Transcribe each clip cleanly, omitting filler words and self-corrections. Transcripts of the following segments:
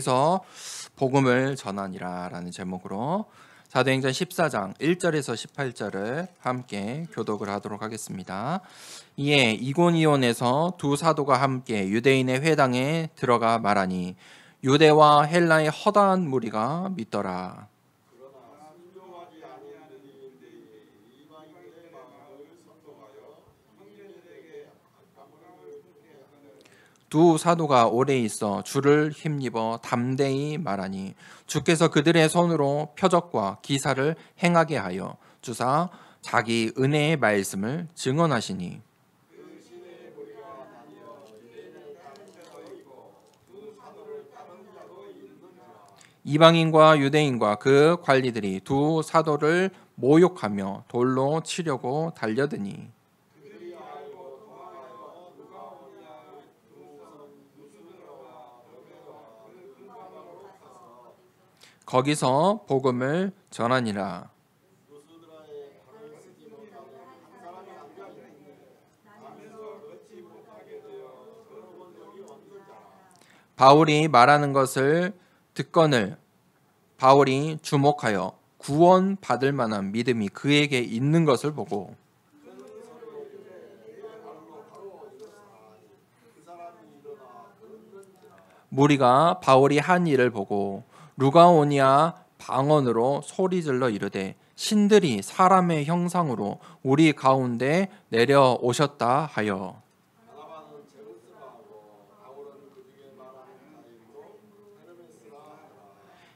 거기서 복음을 전하니라 라는 제목으로 사도행전 14장 1절에서 18절을 함께 교독을 하도록 하겠습니다. 이에 이고니온에서 두 사도가 함께 유대인의 회당에 들어가 말하니 유대와 헬라의 허다한 무리가 믿더라. 두 사도가 오래 있어 주를 힘입어 담대히 말하니 주께서 그들의 손으로 표적과 기사를 행하게 하여 주사 자기 은혜의 말씀을 증언하시니 이방인과 유대인과 그 관리들이 두 사도를 모욕하며 돌로 치려고 달려드니 거기서 복음을 전하니라. 바울이 말하는 것을 듣거늘 바울이 주목하여 구원받을 만한 믿음이 그에게 있는 것을 보고 무리가 바울이 한 일을 보고 루가오니아 방언으로 소리질러 이르되 신들이 사람의 형상으로 우리 가운데 내려오셨다 하여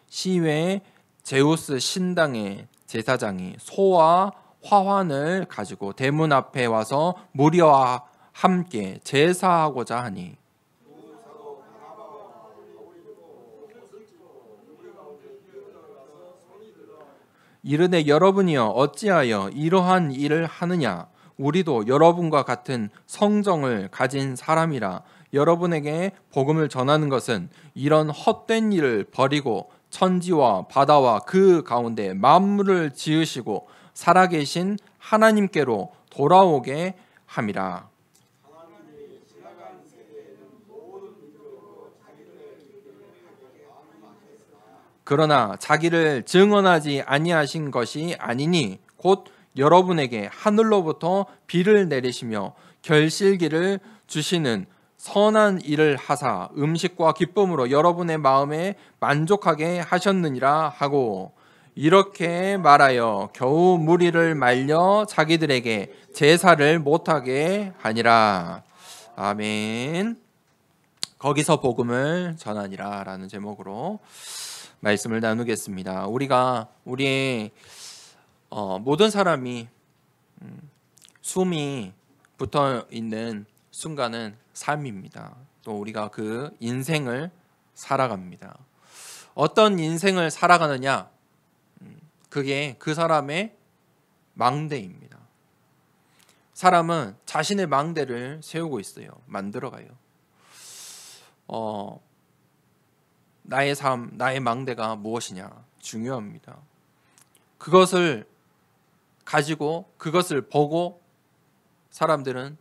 시외 제우스 신당의 제사장이 소와 화환을 가지고 대문 앞에 와서 무리와 함께 제사하고자 하니 이르되 여러분이여 어찌하여 이러한 일을 하느냐 우리도 여러분과 같은 성정을 가진 사람이라 여러분에게 복음을 전하는 것은 이런 헛된 일을 버리고 천지와 바다와 그 가운데 만물을 지으시고 살아계신 하나님께로 돌아오게 함이라. 그러나 자기를 증언하지 아니하신 것이 아니니 곧 여러분에게 하늘로부터 비를 내리시며 결실기를 주시는 선한 일을 하사 음식과 기쁨으로 여러분의 마음에 만족하게 하셨느니라 하고 이렇게 말하여 겨우 무리를 말려 자기들에게 제사를 못하게 하니라. 아멘. 거기서 복음을 전하니라 라는 제목으로 말씀을 나누겠습니다. 우리의 모든 사람이 숨이 붙어 있는 순간은 삶입니다. 또 우리가 그 인생을 살아갑니다. 어떤 인생을 살아가느냐? 그게 그 사람의 망대입니다. 사람은 자신의 망대를 세우고 있어요. 만들어가요. 나의 삶, 나의 망대가 무엇이냐? 중요합니다. 그것을 가지고 그것을 보고 사람들은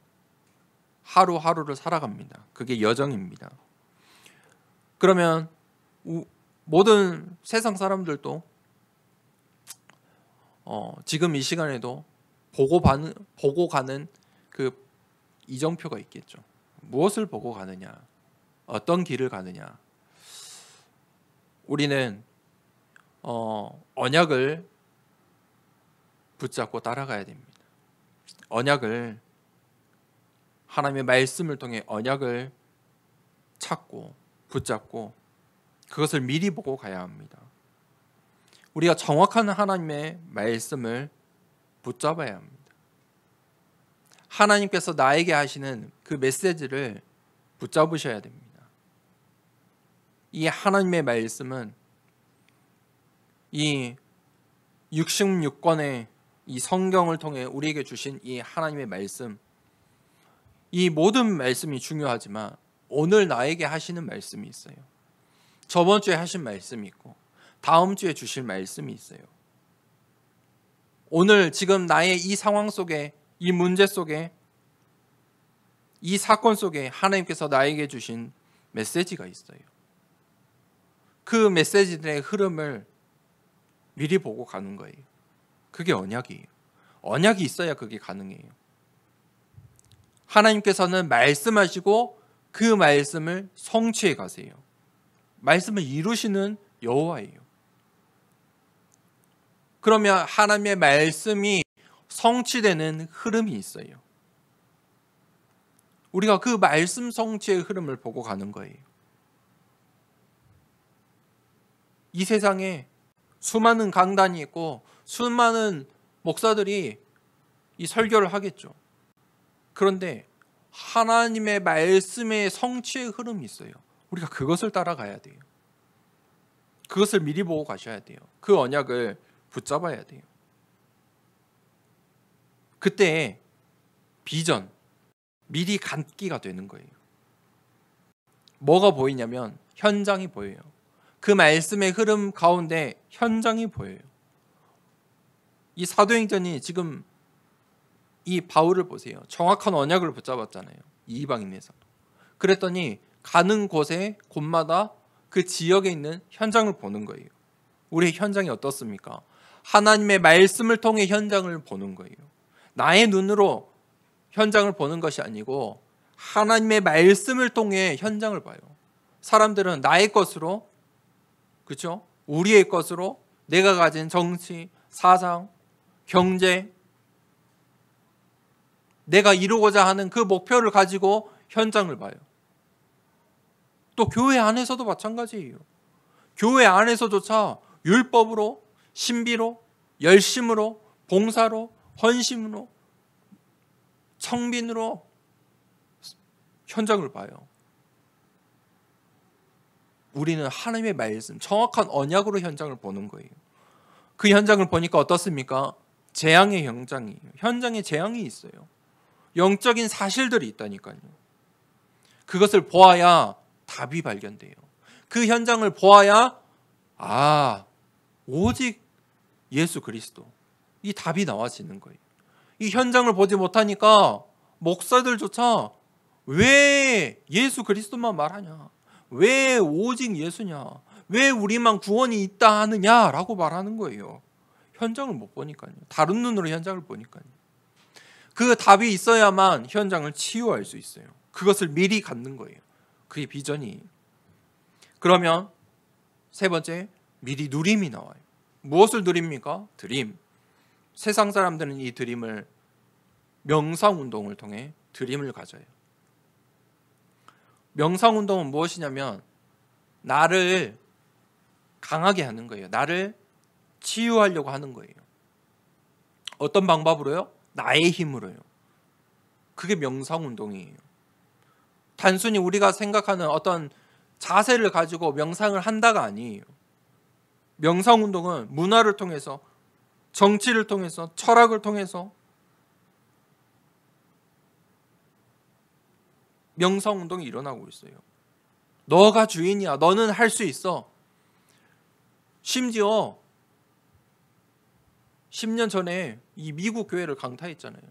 하루하루를 살아갑니다. 그게 여정입니다. 그러면 모든 세상 사람들도 지금 이 시간에도 보고 가는 그 이정표가 있겠죠. 무엇을 보고 가느냐? 어떤 길을 가느냐? 우리는 언약을 붙잡고 따라가야 됩니다. 언약을 하나님의 말씀을 통해 언약을 찾고 붙잡고 그것을 미리 보고 가야 합니다. 우리가 정확한 하나님의 말씀을 붙잡아야 합니다. 하나님께서 나에게 하시는 그 메시지를 붙잡으셔야 됩니다. 이 하나님의 말씀은 이 66권의 이 성경을 통해 우리에게 주신 이 하나님의 말씀, 이 모든 말씀이 중요하지만 오늘 나에게 하시는 말씀이 있어요. 저번 주에 하신 말씀이 있고 다음 주에 주실 말씀이 있어요. 오늘 지금 나의 이 상황 속에, 이 문제 속에, 이 사건 속에 하나님께서 나에게 주신 메시지가 있어요. 그 메시지들의 흐름을 미리 보고 가는 거예요. 그게 언약이에요. 언약이 있어야 그게 가능해요. 하나님께서는 말씀하시고 그 말씀을 성취해 가세요. 말씀을 이루시는 여호와예요. 그러면 하나님의 말씀이 성취되는 흐름이 있어요. 우리가 그 말씀 성취의 흐름을 보고 가는 거예요. 이 세상에 수많은 강단이 있고 수많은 목사들이 이 설교를 하겠죠. 그런데 하나님의 말씀의 성취의 흐름이 있어요. 우리가 그것을 따라가야 돼요. 그것을 미리 보고 가셔야 돼요. 그 언약을 붙잡아야 돼요. 그때 비전, 미리 갖기가 되는 거예요. 뭐가 보이냐면 현장이 보여요. 그 말씀의 흐름 가운데 현장이 보여요. 이 사도행전이 지금 이 바울을 보세요. 정확한 언약을 붙잡았잖아요. 이 이방인에서. 그랬더니 가는 곳에 곳마다 그 지역에 있는 현장을 보는 거예요. 우리의 현장이 어떻습니까? 하나님의 말씀을 통해 현장을 보는 거예요. 나의 눈으로 현장을 보는 것이 아니고 하나님의 말씀을 통해 현장을 봐요. 사람들은 나의 것으로, 그렇죠? 우리의 것으로 내가 가진 정치, 사상, 경제, 내가 이루고자 하는 그 목표를 가지고 현장을 봐요. 또 교회 안에서도 마찬가지예요. 교회 안에서조차 율법으로, 신비로, 열심으로, 봉사로, 헌신으로, 청빈으로 현장을 봐요. 우리는 하나님의 말씀, 정확한 언약으로 현장을 보는 거예요. 그 현장을 보니까 어떻습니까? 재앙의 현장이에요. 현장에 재앙이 있어요. 영적인 사실들이 있다니까요. 그것을 보아야 답이 발견돼요. 그 현장을 보아야 오직 예수 그리스도, 이 답이 나와지는 거예요. 이 현장을 보지 못하니까 목사들조차 왜 예수 그리스도만 말하냐, 왜 오직 예수냐, 왜 우리만 구원이 있다 하느냐라고 말하는 거예요. 현장을 못 보니까요. 다른 눈으로 현장을 보니까요. 그 답이 있어야만 현장을 치유할 수 있어요. 그것을 미리 갖는 거예요. 그게 비전이에요. 그러면 세 번째, 미리 누림이 나와요. 무엇을 누립니까? 드림. 세상 사람들은 이 드림을 명상운동을 통해 드림을 가져요. 명상운동은 무엇이냐면 나를 강하게 하는 거예요. 나를 치유하려고 하는 거예요. 어떤 방법으로요? 나의 힘으로요. 그게 명상운동이에요. 단순히 우리가 생각하는 어떤 자세를 가지고 명상을 한다가 아니에요. 명상운동은 문화를 통해서, 정치를 통해서, 철학을 통해서 명상운동이 일어나고 있어요. 너가 주인이야. 너는 할 수 있어. 심지어 10년 전에 이 미국 교회를 강타했잖아요.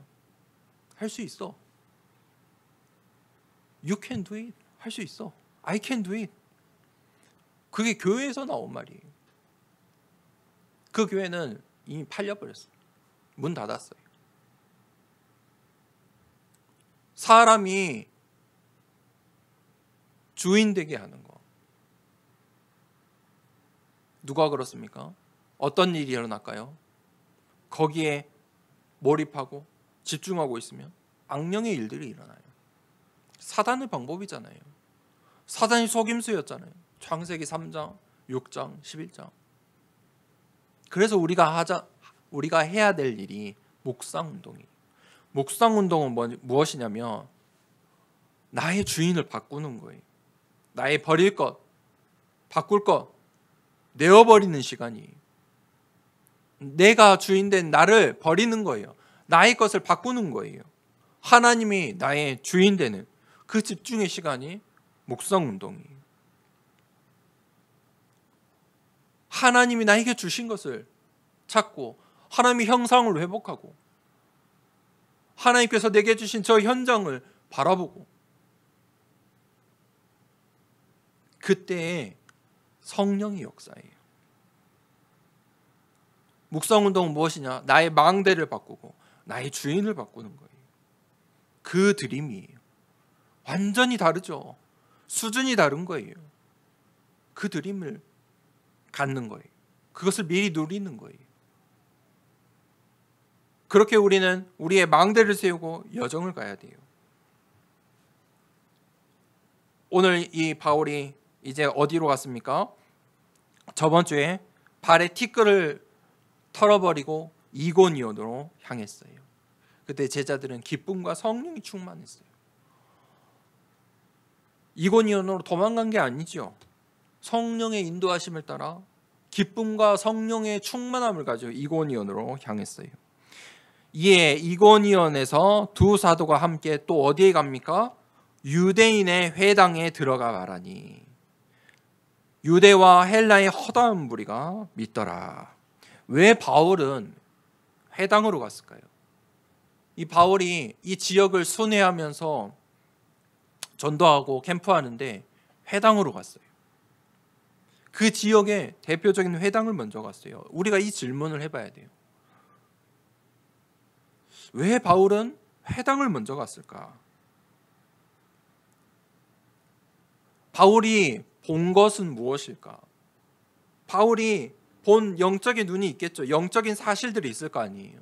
할 수 있어. You can do it. 할 수 있어. I can do it. 그게 교회에서 나온 말이에요. 그 교회는 이미 팔려버렸어요. 문 닫았어요. 사람이 주인 되게 하는 거. 누가 그렇습니까? 어떤 일이 일어날까요? 거기에 몰입하고 집중하고 있으면 악령의 일들이 일어나요. 사단의 방법이잖아요. 사단이 속임수였잖아요. 창세기 3장, 6장, 11장. 그래서 우리가 해야 될 일이 묵상운동이에요. 묵상운동은 무엇이냐면 나의 주인을 바꾸는 거예요. 나의 버릴 것, 바꿀 것, 내어버리는 시간이에요. 내가 주인된 나를 버리는 거예요. 나의 것을 바꾸는 거예요. 하나님이 나의 주인 되는 그 집중의 시간이 묵상운동이에요. 하나님이 나에게 주신 것을 찾고 하나님의 형상을 회복하고 하나님께서 내게 주신 저 현장을 바라보고 그때 성령의 역사예요. 묵성운동은 무엇이냐? 나의 망대를 바꾸고 나의 주인을 바꾸는 거예요. 그 드림이에요. 완전히 다르죠. 수준이 다른 거예요. 그 드림을 갖는 거예요. 그것을 미리 누리는 거예요. 그렇게 우리는 우리의 망대를 세우고 여정을 가야 돼요. 오늘 이 바울이 이제 어디로 갔습니까? 저번 주에 발에 티끌을 털어버리고 이고니온으로 향했어요. 그때 제자들은 기쁨과 성령이 충만했어요. 이고니온으로 도망간 게 아니죠. 성령의 인도하심을 따라 기쁨과 성령의 충만함을 가지고 이고니온으로 향했어요. 이에 이고니온에서 두 사도가 함께 또 어디에 갑니까? 유대인의 회당에 들어가 말하니 유대와 헬라의 허다한 무리가 믿더라. 왜 바울은 회당으로 갔을까요? 이 바울이 이 지역을 순회하면서 전도하고 캠프하는데 회당으로 갔어요. 그 지역의 대표적인 회당을 먼저 갔어요. 우리가 이 질문을 해봐야 돼요. 왜 바울은 회당을 먼저 갔을까? 바울이 본 것은 무엇일까? 바울이 본 영적인 눈이 있겠죠. 영적인 사실들이 있을 거 아니에요.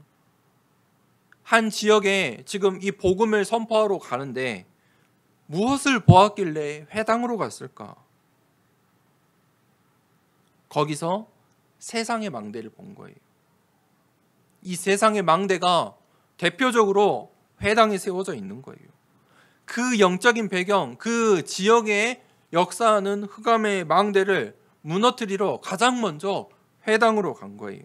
한 지역에 지금 이 복음을 선포하러 가는데 무엇을 보았길래 회당으로 갔을까? 거기서 세상의 망대를 본 거예요. 이 세상의 망대가 대표적으로 회당에 세워져 있는 거예요. 그 영적인 배경, 그 지역의 역사하는 흑암의 망대를 무너뜨리러 가장 먼저 회당으로 간 거예요.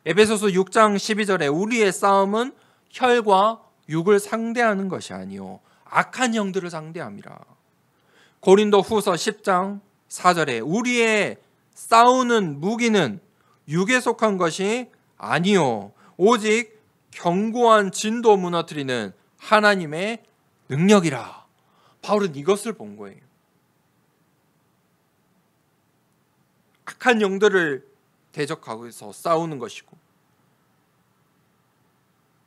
에베소서 6장 12절에 우리의 싸움은 혈과 육을 상대하는 것이 아니요 악한 영들을 상대함이라. 고린도 후서 10장 4절에 우리의 싸우는 무기는 육에 속한 것이 아니요 오직 견고한 진도 무너뜨리는 하나님의 능력이라. 바울은 이것을 본 거예요. 악한 영들을 대적하고서 싸우는 것이고,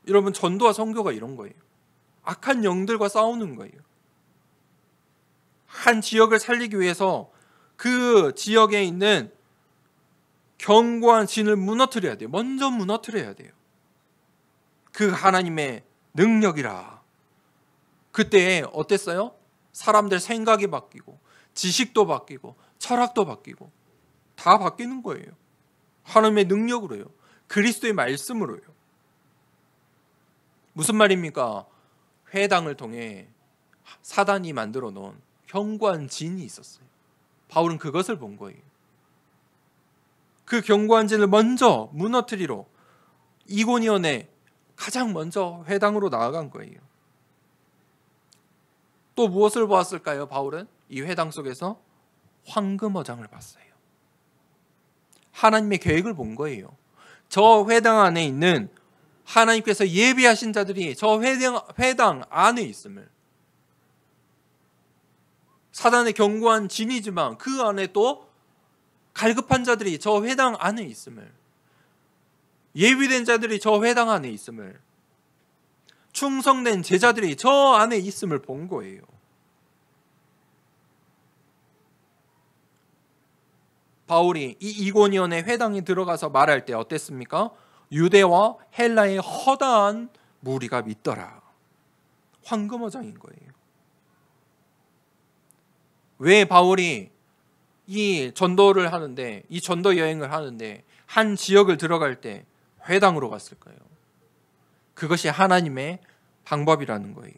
여러분 전도와 선교가 이런 거예요. 악한 영들과 싸우는 거예요. 한 지역을 살리기 위해서 그 지역에 있는 견고한 진을 무너뜨려야 돼요. 먼저 무너뜨려야 돼요. 그 하나님의 능력이라. 그때 어땠어요? 사람들 생각이 바뀌고 지식도 바뀌고 철학도 바뀌고 다 바뀌는 거예요. 하나님의 능력으로요. 그리스도의 말씀으로요. 무슨 말입니까? 회당을 통해 사단이 만들어 놓은 견고한 진이 있었어요. 바울은 그것을 본 거예요. 그 견고한 진을 먼저 무너뜨리러 이고니온에 가장 먼저 회당으로 나아간 거예요. 또 무엇을 보았을까요? 바울은 이 회당 속에서 황금어장을 봤어요. 하나님의 계획을 본 거예요. 저 회당 안에 있는 하나님께서 예비하신 자들이 저 회당 안에 있음을, 사단의 견고한 진이지만 그 안에 또 갈급한 자들이 저 회당 안에 있음을, 예비된 자들이 저 회당 안에 있음을, 충성된 제자들이 저 안에 있음을 본 거예요. 바울이 이 이고니온의 회당에 들어가서 말할 때 어땠습니까? 유대와 헬라의 허다한 무리가 믿더라. 황금어장인 거예요. 왜 바울이 이 전도를 하는데, 이 전도 여행을 하는데 한 지역을 들어갈 때 회당으로 갔을까요? 그것이 하나님의 방법이라는 거예요.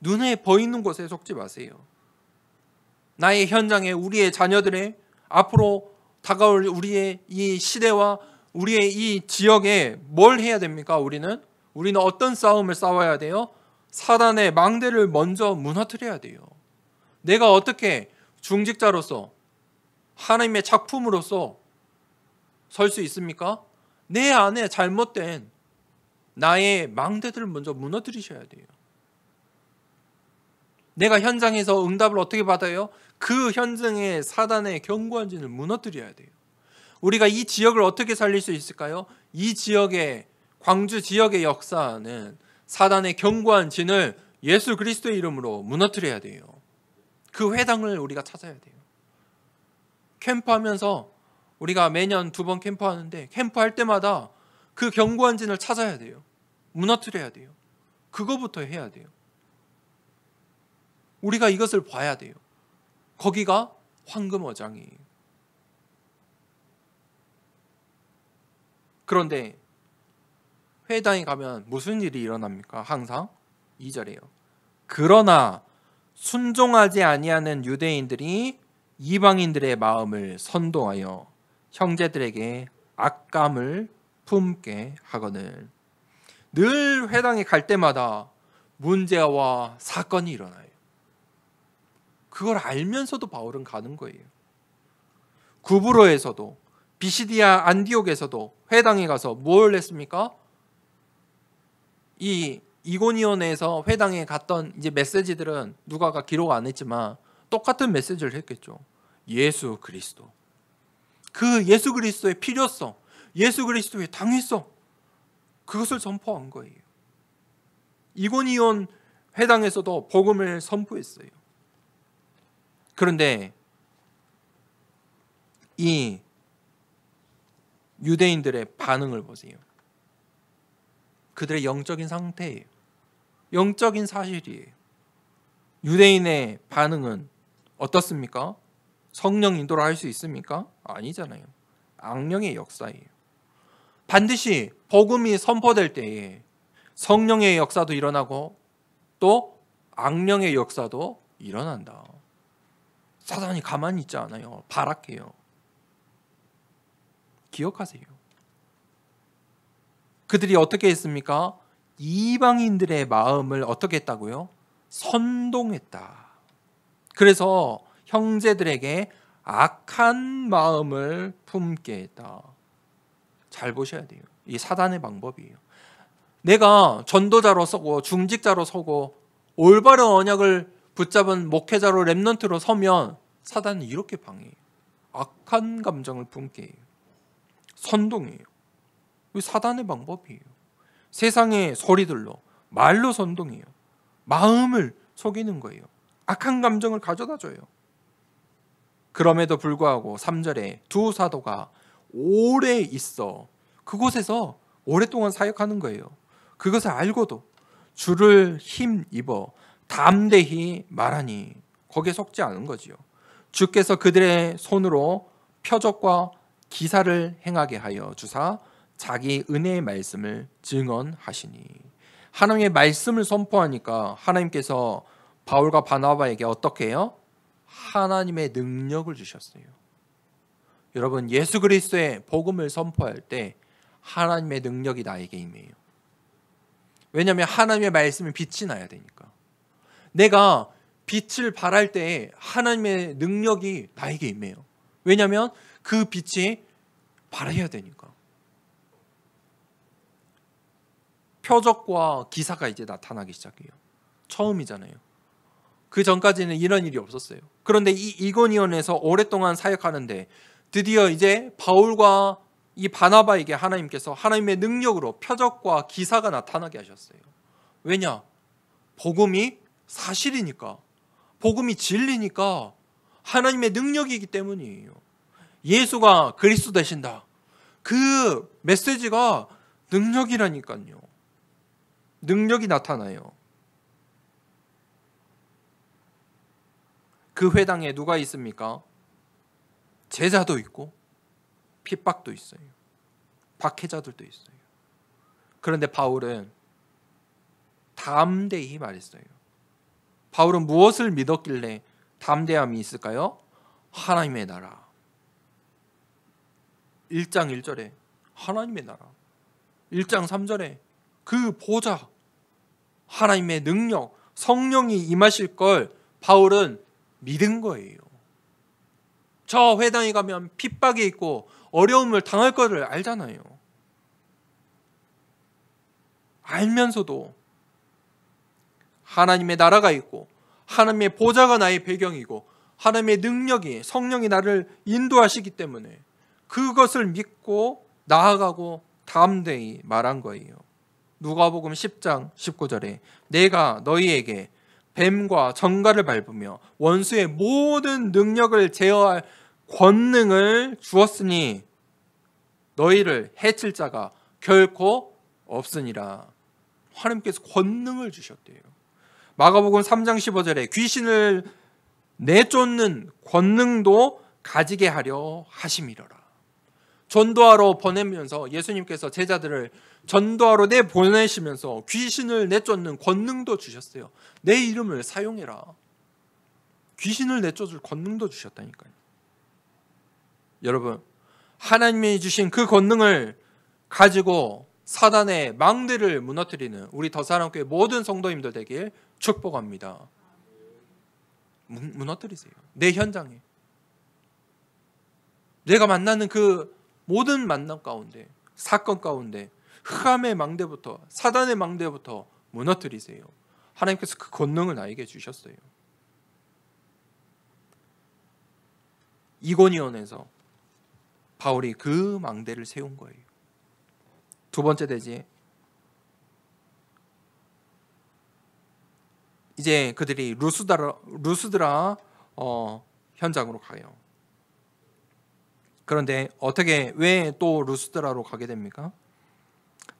눈에 보이는 곳에 속지 마세요. 나의 현장에, 우리의 자녀들의 앞으로 다가올 우리의 이 시대와 우리의 이 지역에 뭘 해야 됩니까? 우리는 어떤 싸움을 싸워야 돼요? 사단의 망대를 먼저 무너뜨려야 돼요. 내가 어떻게 중직자로서 하나님의 작품으로서 설 수 있습니까? 내 안에 잘못된 나의 망대들을 먼저 무너뜨리셔야 돼요. 내가 현장에서 응답을 어떻게 받아요? 그 현장에 사단의 견고한 진을 무너뜨려야 돼요. 우리가 이 지역을 어떻게 살릴 수 있을까요? 이 지역의, 광주 지역의 역사는 사단의 견고한 진을 예수 그리스도의 이름으로 무너뜨려야 돼요. 그 회당을 우리가 찾아야 돼요. 캠프하면서 우리가 매년 2번 캠프하는데, 캠프할 때마다 그 견고한 진을 찾아야 돼요. 무너뜨려야 돼요. 그거부터 해야 돼요. 우리가 이것을 봐야 돼요. 거기가 황금어장이에요. 그런데 회당에 가면 무슨 일이 일어납니까? 항상 2절이에요. 그러나 순종하지 아니하는 유대인들이 이방인들의 마음을 선동하여 형제들에게 악감을 품게 하거늘. 늘 회당에 갈 때마다 문제와 사건이 일어나요. 그걸 알면서도 바울은 가는 거예요. 구브로에서도, 비시디아 안디옥에서도 회당에 가서 뭘 했습니까? 이 이고니온에서 회당에 갔던 이제 메시지들은 누가가 기록 안 했지만 똑같은 메시지를 했겠죠. 예수 그리스도. 그 예수 그리스도의 필요성, 예수 그리스도의 당위성, 그것을 선포한 거예요. 이고니온 회당에서도 복음을 선포했어요. 그런데 이 유대인들의 반응을 보세요. 그들의 영적인 상태예요. 영적인 사실이에요. 유대인의 반응은 어떻습니까? 성령 인도를 할 수 있습니까? 아니잖아요. 악령의 역사예요. 반드시 복음이 선포될 때에 성령의 역사도 일어나고 또 악령의 역사도 일어난다. 사단이 가만히 있지 않아요. 발악해요. 기억하세요. 그들이 어떻게 했습니까? 이방인들의 마음을 어떻게 했다고요? 선동했다. 그래서 형제들에게 악한 마음을 품게 했다. 잘 보셔야 돼요. 이 사단의 방법이에요. 내가 전도자로 서고 중직자로 서고 올바른 언약을 붙잡은 목회자로 렘넌트로 서면 사단은 이렇게 방해해요. 악한 감정을 품게 해요. 선동이에요. 사단의 방법이에요. 세상의 소리들로, 말로 선동해요. 마음을 속이는 거예요. 악한 감정을 가져다 줘요. 그럼에도 불구하고 3절에 두 사도가 오래 있어 그곳에서 오랫동안 사역하는 거예요. 그것을 알고도 주를 힘입어 담대히 말하니 거기에 속지 않은 거지요. 주께서 그들의 손으로 표적과 기사를 행하게 하여 주사 자기 은혜의 말씀을 증언하시니. 하나님의 말씀을 선포하니까 하나님께서 바울과 바나바에게 어떻게 해요? 하나님의 능력을 주셨어요. 여러분, 예수 그리스도의 복음을 선포할 때 하나님의 능력이 나에게 임해요. 왜냐하면 하나님의 말씀에 빛이 나야 되니까. 내가 빛을 발할 때 하나님의 능력이 나에게 임해요. 왜냐하면 그 빛이 발해야 되니까. 표적과 기사가 이제 나타나기 시작해요. 처음이잖아요. 그 전까지는 이런 일이 없었어요. 그런데 이 이고니온에서 오랫동안 사역하는데 드디어 이제 바울과 이 바나바에게 하나님께서 하나님의 능력으로 표적과 기사가 나타나게 하셨어요. 왜냐? 복음이 사실이니까, 복음이 진리니까, 하나님의 능력이기 때문이에요. 예수가 그리스도 되신다. 그 메시지가 능력이라니까요. 능력이 나타나요. 그 회당에 누가 있습니까? 제자도 있고 핍박도 있어요. 박해자들도 있어요. 그런데 바울은 담대히 말했어요. 바울은 무엇을 믿었길래 담대함이 있을까요? 하나님의 나라. 1장 1절에 하나님의 나라, 1장 3절에 그 보좌, 하나님의 능력, 성령이 임하실 걸 바울은 믿은 거예요. 저 회당에 가면 핍박이 있고 어려움을 당할 거를 알잖아요. 알면서도 하나님의 나라가 있고 하나님의 보좌가 나의 배경이고 하나님의 능력이 성령이 나를 인도하시기 때문에 그것을 믿고 나아가고 담대히 말한 거예요. 누가복음 10장 19절에 내가 너희에게 뱀과 정갈을 밟으며 원수의 모든 능력을 제어할 권능을 주었으니 너희를 해칠 자가 결코 없으니라. 하나님께서 권능을 주셨대요. 마가복음 3장 15절에 귀신을 내쫓는 권능도 가지게 하려 하심이로라. 전도하러 보내면서 예수님께서 제자들을 전도하러 내보내시면서 귀신을 내쫓는 권능도 주셨어요. 내 이름을 사용해라. 귀신을 내쫓을 권능도 주셨다니까요. 여러분, 하나님이 주신 그 권능을 가지고 사단의 망대를 무너뜨리는 우리 더사랑교회 모든 성도님들 되길 축복합니다. 무너뜨리세요. 내 현장에. 내가 만나는 그 모든 만남 가운데, 사건 가운데 흑암의 망대부터, 사단의 망대부터 무너뜨리세요. 하나님께서 그 권능을 나에게 주셨어요. 이고니온에서 바울이 그 망대를 세운 거예요. 두 번째 대지, 이제 그들이 루스드라 현장으로 가요. 그런데 어떻게 왜 또 루스드라로 가게 됩니까?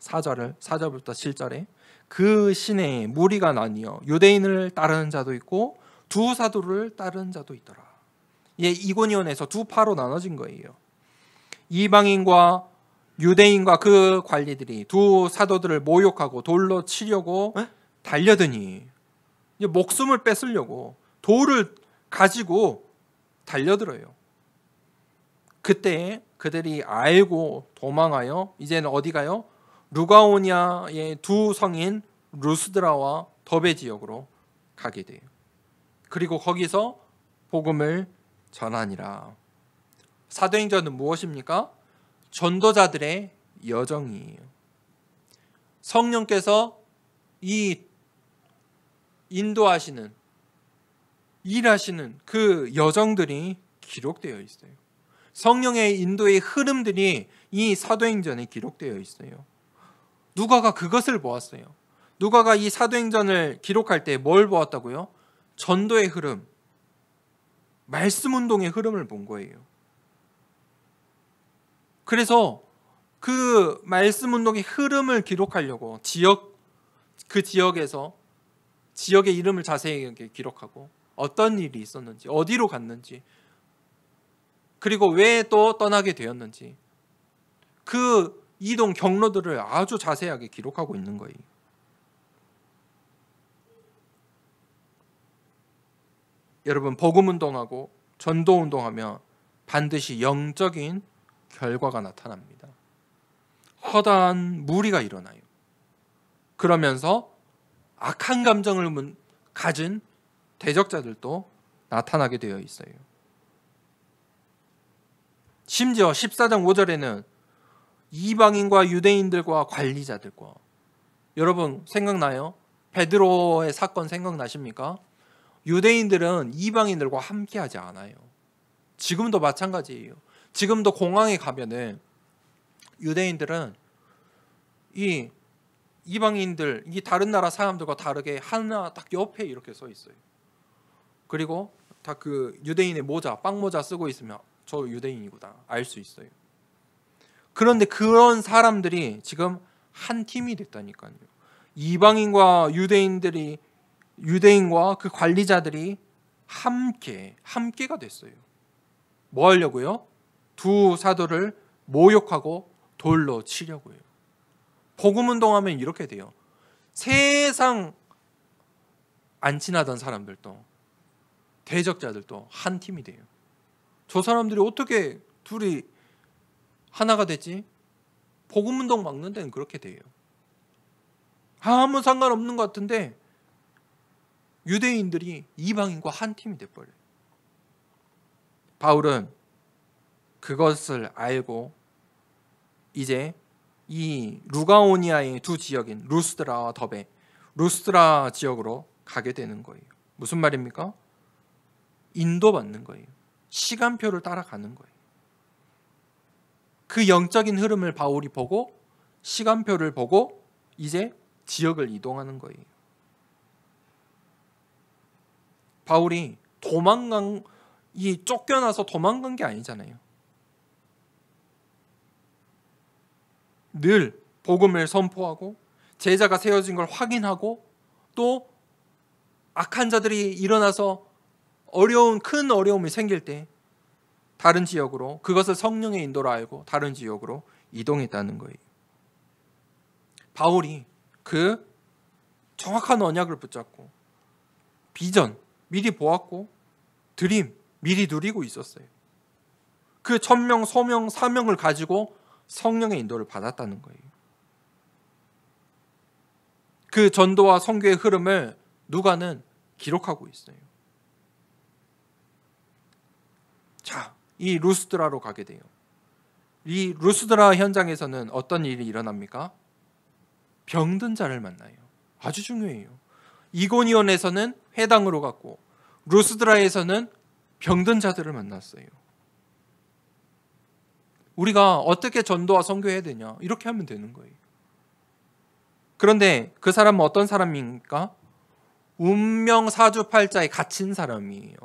4절부터 7절에 그 시내에 무리가 나뉘어 유대인을 따르는 자도 있고 두 사도를 따르는 자도 있더라. 이고니온에서 두 파로 나눠진 거예요. 이방인과 유대인과 그 관리들이 두 사도들을 모욕하고 돌로 치려고 달려드니 목숨을 뺏으려고 돌을 가지고 달려들어요. 그때 그들이 알고 도망하여 이제는 어디 가요? 루가오니아의 두 성인 루스드라와 더베 지역으로 가게 돼요. 그리고 거기서 복음을 전하니라. 사도행전은 무엇입니까? 전도자들의 여정이에요. 성령께서 이 인도하시는, 일하시는 그 여정들이 기록되어 있어요. 성령의 인도의 흐름들이 이 사도행전에 기록되어 있어요. 누가가 그것을 보았어요. 누가가 이 사도행전을 기록할 때 뭘 보았다고요? 전도의 흐름, 말씀 운동의 흐름을 본 거예요. 그래서 그 말씀 운동의 흐름을 기록하려고 그 지역에서 지역의 이름을 자세히 기록하고 어떤 일이 있었는지, 어디로 갔는지, 그리고 왜 또 떠나게 되었는지 그 이동 경로들을 아주 자세하게 기록하고 있는 거예요. 여러분, 복음 운동하고 전도 운동하면 반드시 영적인 결과가 나타납니다. 허다한 무리가 일어나요. 그러면서 악한 감정을 가진 대적자들도 나타나게 되어 있어요. 심지어 14장 5절에는 이방인과 유대인들과 관리자들과, 여러분 생각나요? 베드로의 사건 생각나십니까? 유대인들은 이방인들과 함께하지 않아요. 지금도 마찬가지예요. 지금도 공항에 가면은 유대인들은 이 이방인들, 이 다른 나라 사람들과 다르게 하나 딱 옆에 이렇게 서 있어요. 그리고 다 그 유대인의 모자, 빵 모자 쓰고 있으면 저 유대인이구나 알 수 있어요. 그런데 그런 사람들이 지금 한 팀이 됐다니까요. 이방인과 유대인과 그 관리자들이 함께가 됐어요. 뭐 하려고요? 두 사도를 모욕하고 돌로 치려고요. 복음 운동하면 이렇게 돼요. 세상 안 친하던 사람들도, 대적자들도 한 팀이 돼요. 저 사람들이 어떻게 둘이 하나가 되지? 복음 운동 막는 데는 그렇게 돼요. 아무 상관없는 것 같은데 유대인들이 이방인과 한 팀이 돼버려요. 바울은 그것을 알고 이제 이 루가오니아의 두 지역인 루스드라와 더베, 루스드라 지역으로 가게 되는 거예요. 무슨 말입니까? 인도받는 거예요. 시간표를 따라가는 거예요. 그 영적인 흐름을 바울이 보고 시간표를 보고 이제 지역을 이동하는 거예요. 바울이 쫓겨나서 도망간 게 아니잖아요. 늘 복음을 선포하고 제자가 세워진 걸 확인하고 또 악한 자들이 일어나서 큰 어려움이 생길 때 다른 지역으로, 그것을 성령의 인도로 알고 다른 지역으로 이동했다는 거예요. 바울이 그 정확한 언약을 붙잡고 비전 미리 보았고 드림 미리 누리고 있었어요. 그 천명, 소명, 사명을 가지고 성령의 인도를 받았다는 거예요. 그 전도와 선교의 흐름을 누가는 기록하고 있어요. 자, 이 루스드라로 가게 돼요. 이 루스드라 현장에서는 어떤 일이 일어납니까? 병든 자를 만나요. 아주 중요해요. 이고니온에서는 회당으로 갔고 루스드라에서는 병든 자들을 만났어요. 우리가 어떻게 전도와 선교해야 되냐? 이렇게 하면 되는 거예요. 그런데 그 사람은 어떤 사람입니까? 운명 사주팔자에 갇힌 사람이에요.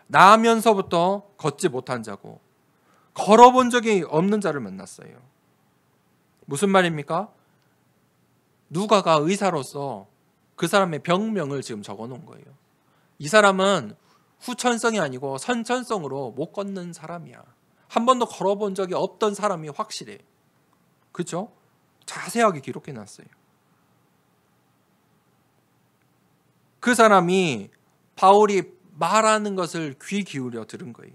나면서부터 걷지 못한 자고 걸어본 적이 없는 자를 만났어요. 무슨 말입니까? 누가가 의사로서 그 사람의 병명을 지금 적어놓은 거예요. 이 사람은 후천성이 아니고 선천성으로 못 걷는 사람이야. 한 번도 걸어본 적이 없던 사람이 확실해. 그렇죠? 자세하게 기록해놨어요. 그 사람이 바울이 말하는 것을 귀 기울여 들은 거예요.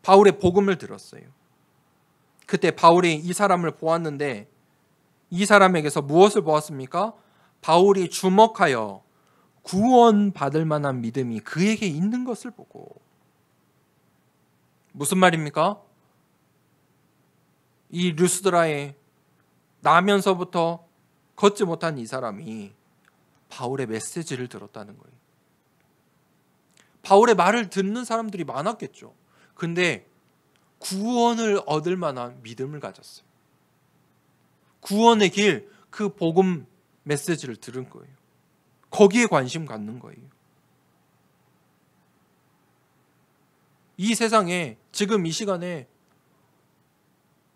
바울의 복음을 들었어요. 그때 바울이 이 사람을 보았는데 이 사람에게서 무엇을 보았습니까? 바울이 주목하여 구원받을 만한 믿음이 그에게 있는 것을 보고. 무슨 말입니까? 이 루스드라에 나면서부터 걷지 못한 이 사람이 바울의 메시지를 들었다는 거예요. 바울의 말을 듣는 사람들이 많았겠죠. 근데 구원을 얻을 만한 믿음을 가졌어요. 구원의 길, 그 복음 메시지를 들은 거예요. 거기에 관심 갖는 거예요. 이 세상에 지금 이 시간에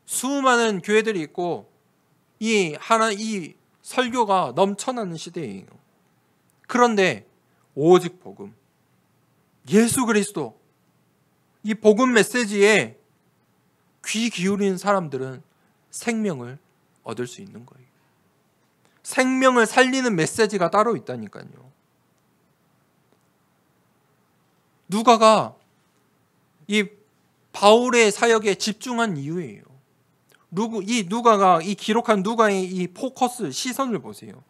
수많은 교회들이 있고 이 설교가 넘쳐나는 시대예요. 그런데 오직 복음, 예수 그리스도, 이 복음 메시지에 귀 기울이는 사람들은 생명을 얻을 수 있는 거예요. 생명을 살리는 메시지가 따로 있다니까요. 누가가 이 바울의 사역에 집중한 이유예요. 이 누가가 이 기록한 누가의 이 포커스 시선을 보세요.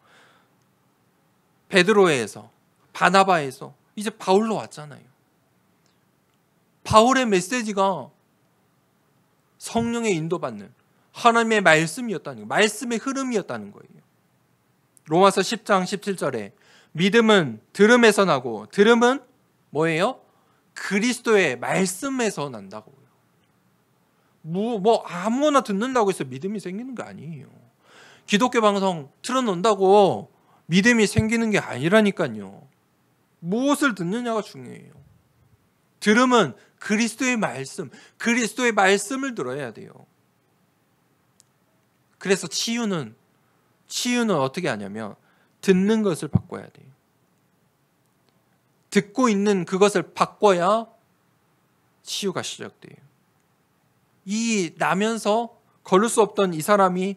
베드로에서 바나바에서 이제 바울로 왔잖아요. 바울의 메시지가 성령의 인도받는 하나님의 말씀이었다는 거예요. 말씀의 흐름이었다는 거예요. 로마서 10장 17절에 믿음은 들음에서 나고 들음은 뭐예요? 그리스도의 말씀에서 난다고요. 뭐 아무거나 듣는다고 해서 믿음이 생기는 게 아니에요. 기독교 방송 틀어놓는다고 믿음이 생기는 게 아니라니까요. 무엇을 듣느냐가 중요해요. 들음은 그리스도의 말씀, 그리스도의 말씀을 들어야 돼요. 그래서 치유는 어떻게 하냐면 듣는 것을 바꿔야 돼요. 듣고 있는 그것을 바꿔야 치유가 시작돼요. 이 나면서 걸을 수 없던 이 사람이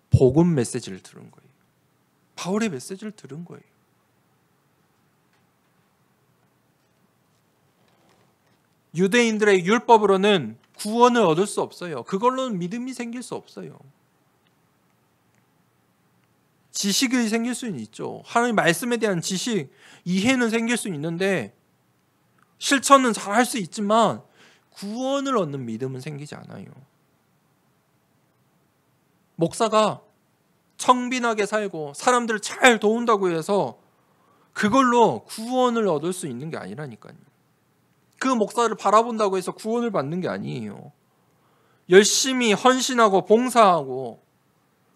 복음 메시지를 들은 거예요. 바울의 메시지를 들은 거예요. 유대인들의 율법으로는 구원을 얻을 수 없어요. 그걸로는 믿음이 생길 수 없어요. 지식이 생길 수는 있죠. 하나님 말씀에 대한 지식, 이해는 생길 수 있는데 실천은 잘 할 수 있지만 구원을 얻는 믿음은 생기지 않아요. 목사가 청빈하게 살고 사람들을 잘 도운다고 해서 그걸로 구원을 얻을 수 있는 게 아니라니까요. 그 목사를 바라본다고 해서 구원을 받는 게 아니에요. 열심히 헌신하고 봉사하고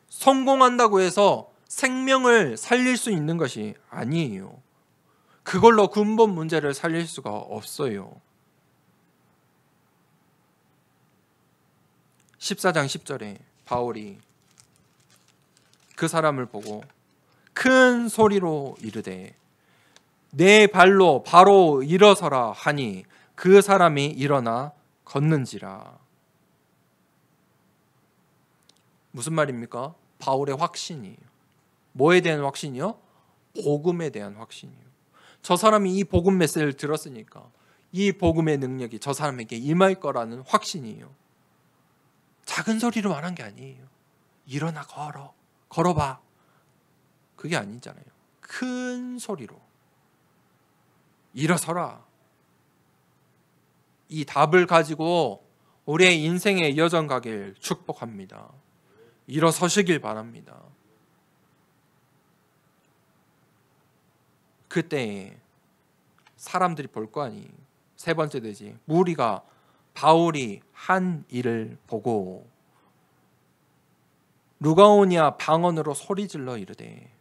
성공한다고 해서 생명을 살릴 수 있는 것이 아니에요. 그걸로 근본 문제를 살릴 수가 없어요. 14장 10절에 바울이 그 사람을 보고 큰 소리로 이르되 내 발로 바로 일어서라 하니 그 사람이 일어나 걷는지라. 무슨 말입니까? 바울의 확신이에요. 뭐에 대한 확신이요? 복음에 대한 확신이에요. 저 사람이 이 복음 메시지를 들었으니까 이 복음의 능력이 저 사람에게 임할 거라는 확신이에요. 작은 소리로 말한 게 아니에요. 일어나 걸어봐. 그게 아니잖아요. 큰 소리로 일어서라. 이 답을 가지고 우리의 인생의 여정 가길 축복합니다. 일어서시길 바랍니다. 그때 사람들이 볼 거 아니. 세 번째 되지. 무리가 바울이 한 일을 보고 루가오니아 방언으로 소리질러 이르되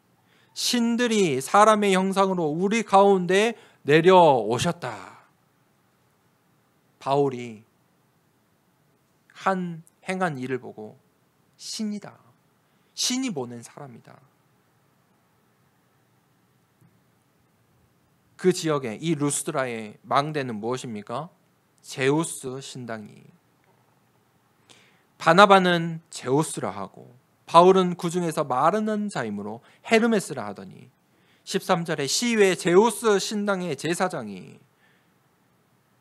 신들이 사람의 형상으로 우리 가운데 내려오셨다. 바울이 행한 일을 보고 신이다. 신이 보낸 사람이다. 그 지역에 이 루스드라의 망대는 무엇입니까? 제우스 신당이. 바나바는 제우스라 하고 바울은 그 중에서 마르는 자이므로 헤르메스라 하더니 13절에 시외 제우스 신당의 제사장이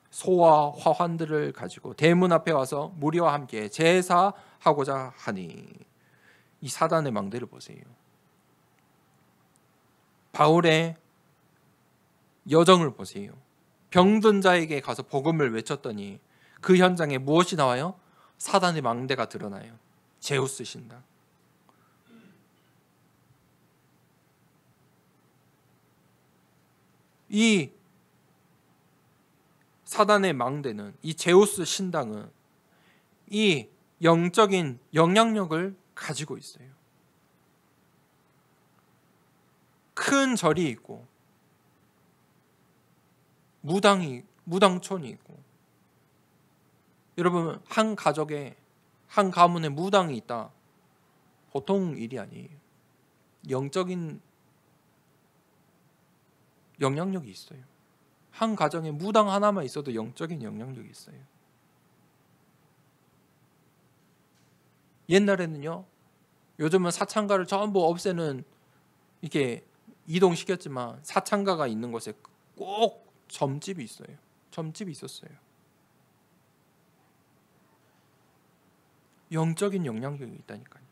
소와 화환들을 가지고 대문 앞에 와서 무리와 함께 제사하고자 하니. 이 사단의 망대를 보세요. 바울의 여정을 보세요. 병든 자에게 가서 복음을 외쳤더니 그 현장에 무엇이 나와요? 사단의 망대가 드러나요. 제우스 신당. 이 사단의 망대는, 이 제우스 신당은 이 영적인 영향력을 가지고 있어요. 큰 절이 있고 무당촌이 있고. 여러분, 한 가족에, 한 가문에 무당이 있다. 보통 일이 아니에요. 영적인 영향력이 있어요. 한 가정에 무당 하나만 있어도 영적인 영향력이 있어요. 옛날에는요, 요즘은 사창가를 전부 없애는, 이렇게 이동시켰지만 사창가가 있는 곳에 꼭 점집이 있어요. 점집이 있었어요. 영적인 영향력이 있다니까요.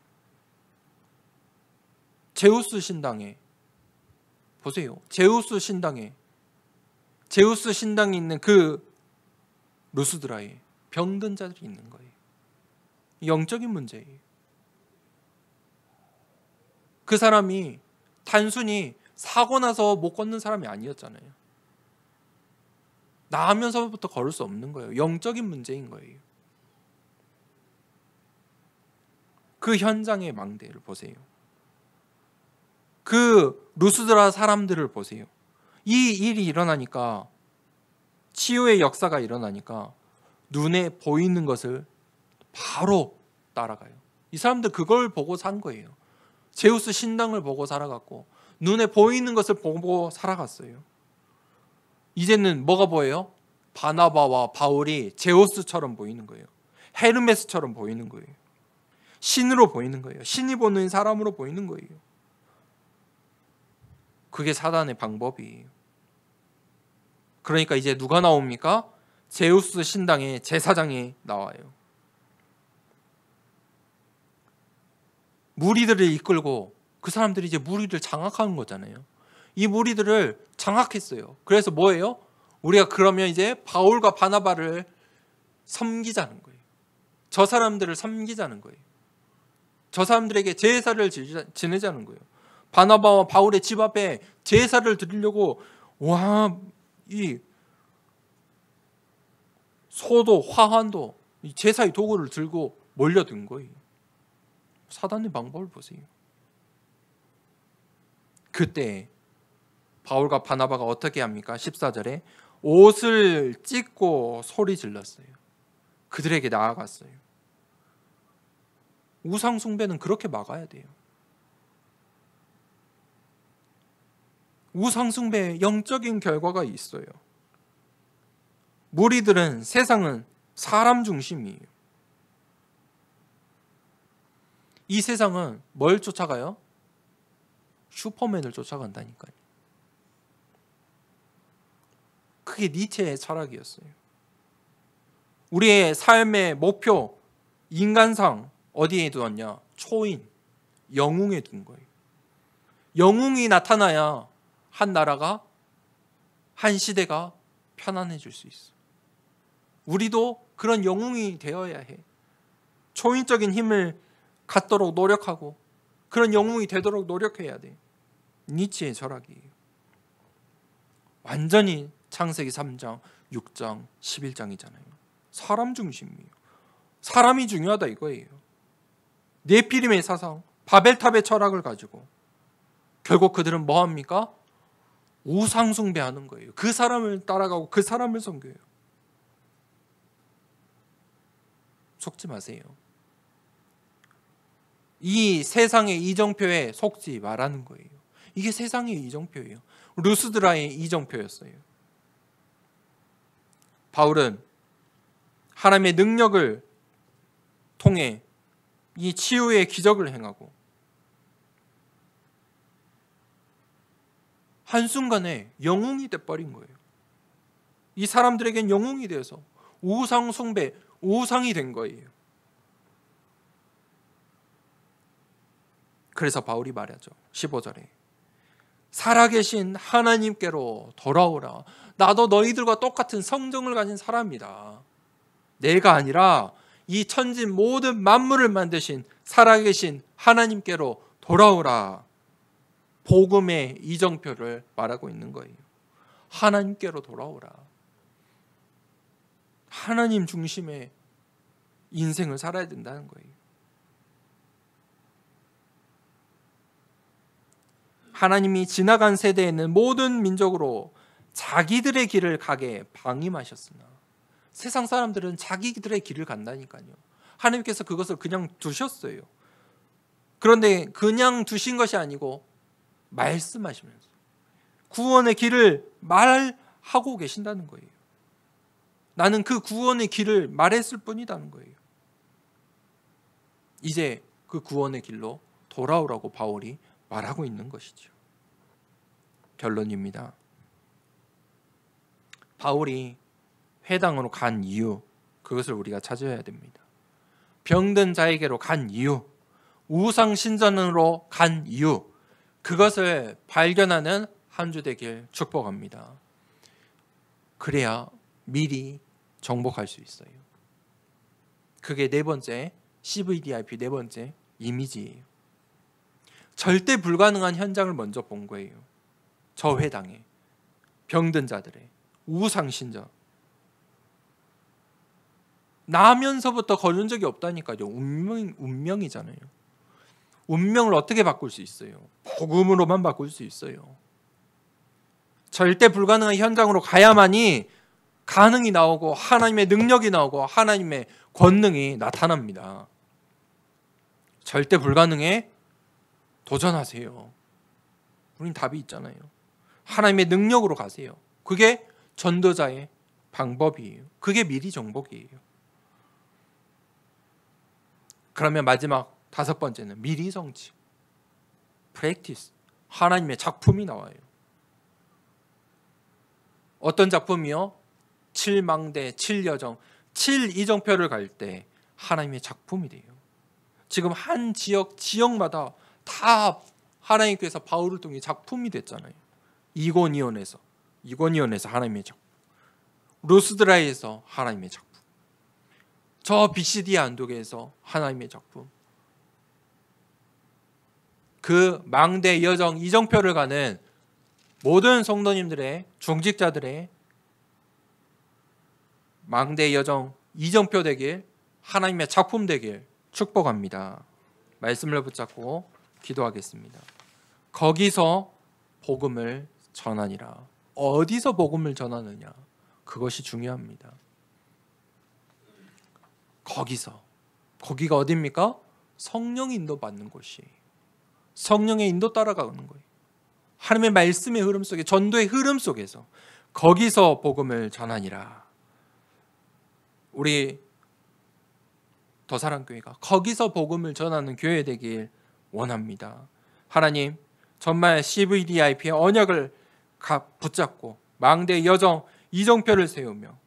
제우스 신당에 보세요. 제우스 신당에 있는 그 루스드라에 병든 자들이 있는 거예요. 영적인 문제예요. 그 사람이 단순히 사고 나서 못 걷는 사람이 아니었잖아요. 나으면서부터 걸을 수 없는 거예요. 영적인 문제인 거예요. 그 현장의 망대를 보세요. 그 루스드라 사람들을 보세요. 이 일이 일어나니까, 치유의 역사가 일어나니까 눈에 보이는 것을 바로 따라가요. 이 사람들 그걸 보고 산 거예요. 제우스 신당을 보고 살아갔고 눈에 보이는 것을 보고 살아갔어요. 이제는 뭐가 보여요? 바나바와 바울이 제우스처럼 보이는 거예요. 헤르메스처럼 보이는 거예요. 신으로 보이는 거예요. 신이 보는 사람으로 보이는 거예요. 그게 사단의 방법이에요. 그러니까 이제 누가 나옵니까? 제우스 신당의 제사장이 나와요. 무리들을 이끌고, 그 사람들이 이제 무리를 장악하는 거잖아요. 이 무리들을 장악했어요. 그래서 뭐예요? 우리가 그러면 이제 바울과 바나바를 섬기자는 거예요. 저 사람들을 섬기자는 거예요. 저 사람들에게 제사를 지내자는 거예요. 바나바와 바울의 집 앞에 제사를 드리려고 이 소도 화환도 이 제사의 도구를 들고 몰려든 거예요. 사단의 방법을 보세요. 그때 바울과 바나바가 어떻게 합니까? 14절에 옷을 찢고 소리 질렀어요. 그들에게 나아갔어요. 우상 숭배는 그렇게 막아야 돼요. 우상 숭배에 영적인 결과가 있어요. 무리들은 세상은 사람 중심이에요. 이 세상은 뭘 쫓아가요? 슈퍼맨을 쫓아간다니까요. 그게 니체의 철학이었어요. 우리의 삶의 목표, 인간상 어디에 두었냐? 초인, 영웅에 둔 거예요. 영웅이 나타나야 한 나라가, 한 시대가 편안해질 수 있어. 우리도 그런 영웅이 되어야 해. 초인적인 힘을 갖도록 노력하고 그런 영웅이 되도록 노력해야 돼. 니체의 철학이에요. 완전히 창세기 3장, 6장, 11장이잖아요. 사람 중심이에요. 사람이 중요하다 이거예요. 네피림의 사상, 바벨탑의 철학을 가지고 결국 그들은 뭐합니까? 우상 숭배하는 거예요. 그 사람을 따라가고 그 사람을 섬겨요. 속지 마세요. 이 세상의 이정표에 속지 말라는 거예요. 이게 세상의 이정표예요. 루스드라의 이정표였어요. 바울은 하나님의 능력을 통해 이 치유의 기적을 행하고 한순간에 영웅이 돼버린 거예요. 이 사람들에겐 영웅이 되어서 우상 숭배, 우상이 된 거예요. 그래서 바울이 말하죠. 15절에 살아계신 하나님께로 돌아오라. 나도 너희들과 똑같은 성정을 가진 사람이다. 내가 아니라 이 천진 모든 만물을 만드신 살아계신 하나님께로 돌아오라. 복음의 이정표를 말하고 있는 거예요. 하나님께로 돌아오라. 하나님 중심의 인생을 살아야 된다는 거예요. 하나님이 지나간 세대에는 모든 민족으로 자기들의 길을 가게 방임하셨으나 세상 사람들은 자기들의 길을 간다니까요. 하나님께서 그것을 그냥 두셨어요. 그런데 그냥 두신 것이 아니고 말씀하시면서 구원의 길을 말하고 계신다는 거예요. 나는 그 구원의 길을 말했을 뿐이라는 거예요. 이제 그 구원의 길로 돌아오라고 바울이 말하고 있는 것이죠. 결론입니다. 바울이 회당으로 간 이유, 그것을 우리가 찾아야 됩니다. 병든 자에게로 간 이유, 우상 신전으로 간 이유, 그것을 발견하는 한 주 되길 축복합니다. 그래야 미리 정복할 수 있어요. 그게 네 번째, CVDIP 네 번째 이미지예요. 절대 불가능한 현장을 먼저 본 거예요. 저 회당에 병든 자들의 우상 신전. 나면서부터 거둔 적이 없다니까요. 운명이잖아요. 운명을 어떻게 바꿀 수 있어요? 복음으로만 바꿀 수 있어요. 절대 불가능한 현장으로 가야만이 가능이 나오고 하나님의 능력이 나오고 하나님의 권능이 나타납니다. 절대 불가능에 도전하세요. 우린 답이 있잖아요. 하나님의 능력으로 가세요. 그게 전도자의 방법이에요. 그게 미리 정복이에요. 그러면 마지막 다섯 번째는 미리 성취. 프랙티스. 하나님의 작품이 나와요. 어떤 작품이요? 7망대, 7여정, 7이정표를 갈 때 하나님의 작품이 돼요. 지금 한 지역마다 다 하나님께서 바울을 통해 작품이 됐잖아요. 이고니온에서 하나님의 작품, 루스드라에서 하나님의 작품, 저 비시디아 안독에서 하나님의 작품. 그 망대, 여정, 이정표를 가는 모든 성도님들의 중직자들의 망대, 여정, 이정표 되길, 하나님의 작품 되길 축복합니다. 말씀을 붙잡고 기도하겠습니다. 거기서 복음을 전하니라. 어디서 복음을 전하느냐, 그것이 중요합니다. 거기가 어디입니까? 성령 인도 받는 곳이, 성령의 인도 따라가는 거예요. 하나님의 말씀의 흐름 속에, 전도의 흐름 속에서 거기서 복음을 전하니라. 우리 더사랑교회가 거기서 복음을 전하는 교회 되길 원합니다. 하나님, 정말 CVDIP의 언약을 붙잡고 망대, 여정, 이정표를 세우며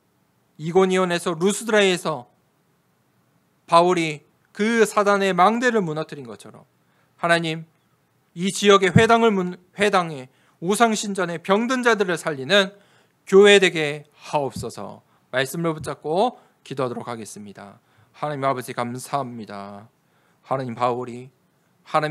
이고니온에서 루스드라에서 바울이 그 사단의 망대를 무너뜨린 것처럼 하나님, 이 지역의 회당에 우상신전의 병든 자들을 살리는 교회 되게 하옵소서. 말씀을 붙잡고 기도하도록 하겠습니다. 하나님 아버지 감사합니다. 하나님, 바울이 하나님